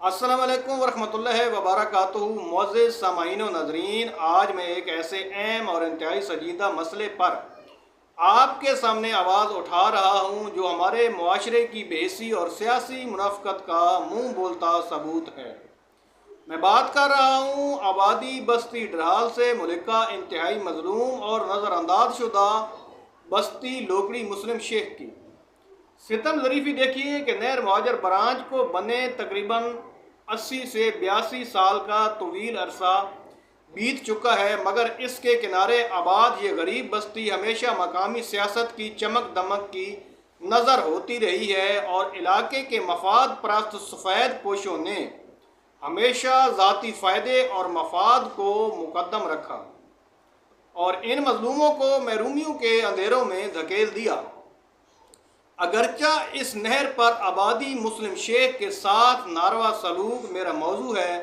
السلام علیکم ورحمۃ اللہ وبرکاتہ۔ معزز سامعین و ناظرین، آج میں ایک ایسے اہم اور انتہائی سنجیدہ مسئلے پر آپ کے سامنے آواز اٹھا رہا ہوں جو ہمارے معاشرے کی بے حسی اور سیاسی منافقت کا منہ بولتا ثبوت ہے۔ میں بات کر رہا ہوں آبادی بستی ڈرہال سے ملکہ انتہائی مظلوم اور نظر انداز شدہ بستی لوکڑی مسلم شیخ کی۔ ستم ظریفی دیکھیے کہ نہر مہاجر برانچ کو بنے تقریباً 80 سے 82 سال کا طویل عرصہ بیت چکا ہے، مگر اس کے کنارے آباد یہ غریب بستی ہمیشہ مقامی سیاست کی چمک دمک کی نظر ہوتی رہی ہے اور علاقے کے مفاد پرست سفید پوشوں نے ہمیشہ ذاتی فائدے اور مفاد کو مقدم رکھا اور ان مظلوموں کو محرومیوں کے اندھیروں میں دھکیل دیا۔ اگرچہ اس نہر پر آبادی مسلم شیخ کے ساتھ ناروا سلوک میرا موضوع ہے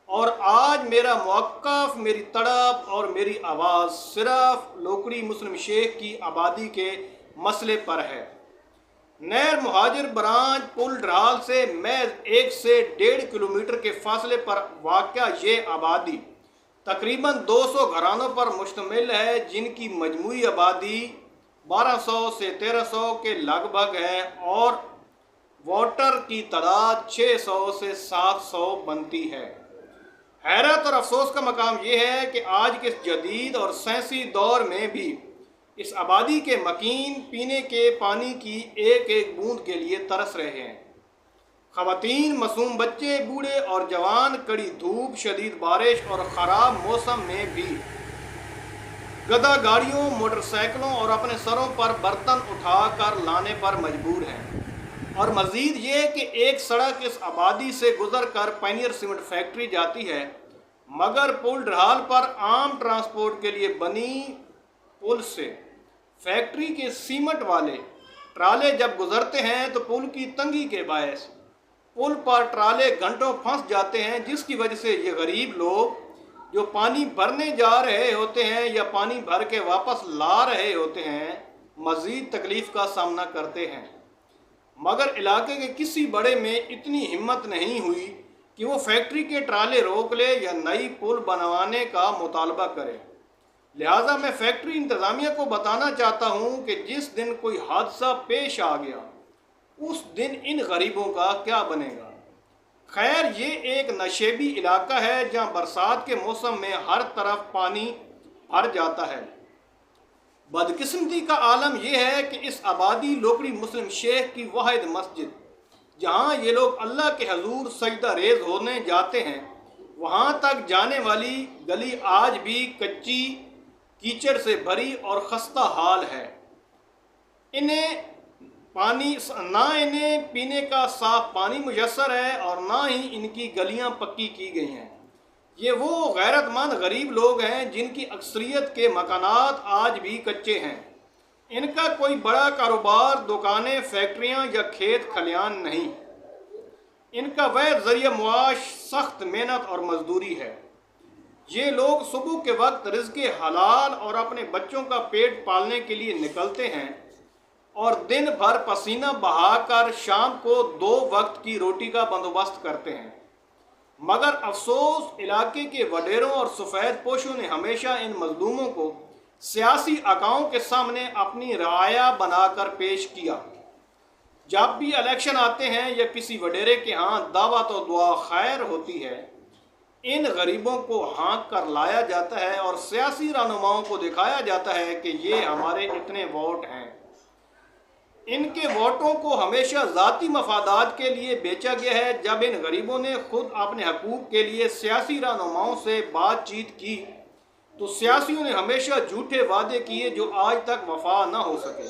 اور آج میرا موقف، میری تڑپ اور میری آواز صرف لوکڑی مسلم شیخ کی آبادی کے مسئلے پر ہے۔ نہر مہاجر برانچ پل ڈرہال سے محض 1 سے 1.5 کلومیٹر کے فاصلے پر واقع یہ آبادی تقریباً 200 گھرانوں پر مشتمل ہے، جن کی مجموعی آبادی 1200 سے 1300 کے لگ بھگ ہے اور ووٹر کی تعداد 600 سے 700 بنتی ہے۔ حیرت اور افسوس کا مقام یہ ہے کہ آج کے جدید اور سائنسی دور میں بھی اس آبادی کے مکین پینے کے پانی کی ایک ایک بوند کے لیے ترس رہے ہیں۔ خواتین، معصوم بچے، بوڑھے اور جوان کڑی دھوپ، شدید بارش اور خراب موسم میں بھی گدھا گاڑیوں، موٹر سائیکلوں اور اپنے سروں پر برتن اٹھا کر لانے پر مجبور ہیں۔ اور مزید یہ کہ ایک سڑک اس آبادی سے گزر کر پائنیئر سیمنٹ فیکٹری جاتی ہے، مگر پل ڈرہال پر عام ٹرانسپورٹ کے لیے بنی پل سے فیکٹری کے سیمنٹ والے ٹرالے جب گزرتے ہیں تو پل کی تنگی کے باعث پل پر ٹرالے گھنٹوں پھنس جاتے ہیں، جس کی وجہ سے یہ غریب لوگ جو پانی بھرنے جا رہے ہوتے ہیں یا پانی بھر کے واپس لا رہے ہوتے ہیں مزید تکلیف کا سامنا کرتے ہیں۔ مگر علاقے کے کسی بڑے میں اتنی ہمت نہیں ہوئی کہ وہ فیکٹری کے ٹرالے روک لے یا نئی پل بنوانے کا مطالبہ کرے۔ لہٰذا میں فیکٹری انتظامیہ کو بتانا چاہتا ہوں کہ جس دن کوئی حادثہ پیش آ گیا اس دن ان غریبوں کا کیا بنے گا۔ خیر، یہ ایک نشیبی علاقہ ہے جہاں برسات کے موسم میں ہر طرف پانی بھر جاتا ہے۔ بدقسمتی کا عالم یہ ہے کہ اس آبادی لوکڑی مسلم شیخ کی واحد مسجد جہاں یہ لوگ اللہ کے حضور سجدہ ریز ہونے جاتے ہیں، وہاں تک جانے والی گلی آج بھی کچی کیچڑ سے بھری اور خستہ حال ہے۔ نہ انہیں پینے کا صاف پانی میسر ہے اور نہ ہی ان کی گلیاں پکی کی گئی ہیں۔ یہ وہ غیرت مند غریب لوگ ہیں جن کی اکثریت کے مکانات آج بھی کچے ہیں۔ ان کا کوئی بڑا کاروبار، دکانیں، فیکٹریاں یا کھیت کھلیان نہیں۔ ان کا واحد ذریعہ معاش سخت محنت اور مزدوری ہے۔ یہ لوگ صبح کے وقت رزق حلال اور اپنے بچوں کا پیٹ پالنے کے لیے نکلتے ہیں اور دن بھر پسینہ بہا کر شام کو 2 وقت کی روٹی کا بندوبست کرتے ہیں۔ مگر افسوس، علاقے کے وڈیروں اور سفید پوشوں نے ہمیشہ ان مظلوموں کو سیاسی آقاؤں کے سامنے اپنی رعایا بنا کر پیش کیا۔ جب بھی الیکشن آتے ہیں یا کسی وڈیرے کے ہاں دعوت و دعا خیر ہوتی ہے، ان غریبوں کو ہانک کر لایا جاتا ہے اور سیاسی رہنماؤں کو دکھایا جاتا ہے کہ یہ ہمارے اتنے ووٹ ہیں۔ ان کے ووٹوں کو ہمیشہ ذاتی مفادات کے لیے بیچا گیا ہے۔ جب ان غریبوں نے خود اپنے حقوق کے لیے سیاسی رہنماؤں سے بات چیت کی تو سیاسیوں نے ہمیشہ جھوٹے وعدے کیے جو آج تک وفا نہ ہو سکے۔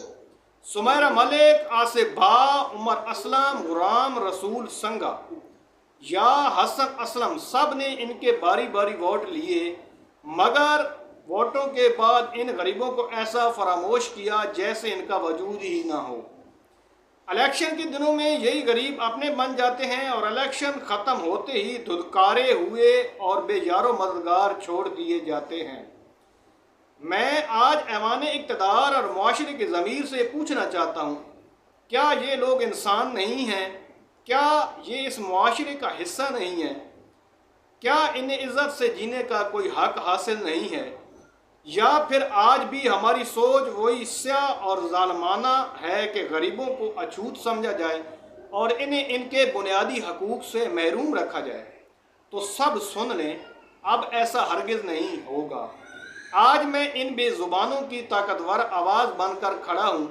سمیرہ ملک، آصف بھا، عمر اسلم، غلام رسول سنگا یا حسن اسلم سب نے ان کے باری باری ووٹ لیے، مگر ووٹوں کے بعد ان غریبوں کو ایسا فراموش کیا جیسے ان کا وجود ہی نہ ہو۔ الیکشن کے دنوں میں یہی غریب اپنے بن جاتے ہیں اور الیکشن ختم ہوتے ہی دھتکارے ہوئے اور بے یار و مددگار چھوڑ دیے جاتے ہیں۔ میں آج ایوان اقتدار اور معاشرے کے ضمیر سے پوچھنا چاہتا ہوں، کیا یہ لوگ انسان نہیں ہیں؟ کیا یہ اس معاشرے کا حصہ نہیں ہے؟ کیا انہیں عزت سے جینے کا کوئی حق حاصل نہیں ہے؟ یا پھر آج بھی ہماری سوچ وہی سیاہ اور ظالمانہ ہے کہ غریبوں کو اچھوت سمجھا جائے اور انہیں ان کے بنیادی حقوق سے محروم رکھا جائے؟ تو سب سن لیں، اب ایسا ہرگز نہیں ہوگا۔ آج میں ان بے زبانوں کی طاقتور آواز بن کر کھڑا ہوں۔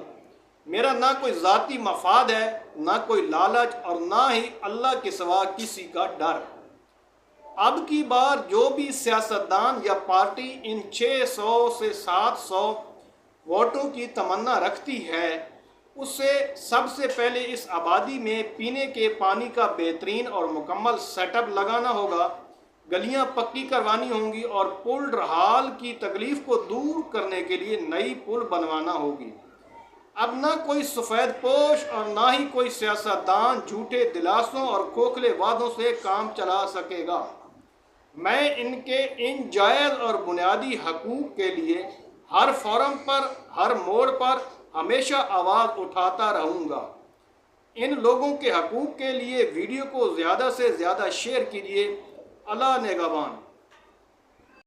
میرا نہ کوئی ذاتی مفاد ہے، نہ کوئی لالچ، اور نہ ہی اللہ کے سوا کسی کا ڈر۔ اب کی بار جو بھی سیاستدان یا پارٹی ان 600 سے 700 ووٹوں کی تمنا رکھتی ہے، اسے سب سے پہلے اس آبادی میں پینے کے پانی کا بہترین اور مکمل سیٹ اپ لگانا ہوگا، گلیاں پکی کروانی ہوں گی، اور پل رحال کی تکلیف کو دور کرنے کے لیے نئی پل بنوانا ہوگی۔ اب نہ کوئی سفید پوش اور نہ ہی کوئی سیاستدان جھوٹے دلاسوں اور کھوکھلے وعدوں سے کام چلا سکے گا۔ میں ان کے ان جائز اور بنیادی حقوق کے لیے ہر فورم پر، ہر موڑ پر ہمیشہ آواز اٹھاتا رہوں گا۔ ان لوگوں کے حقوق کے لیے ویڈیو کو زیادہ سے زیادہ شیئر کیجیے۔ اللہ نگہبان۔